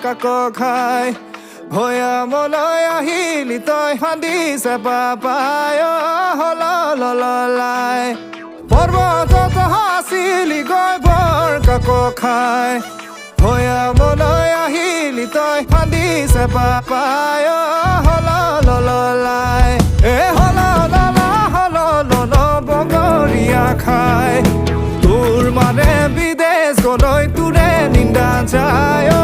কাক খাই ভয়া মলৈ আহিলি তই হান্দিছে পাপায় হলাই পৰ্বতত হাছিলি গৈ বৰ কাক খাই ভয়া মলৈ আহিলি তই হান্দিছে পাপায় হলাই এ হল বগৰীয়া খাই তোৰ মানে বিদেশ গলৈ তোৰে নিন্দা যায়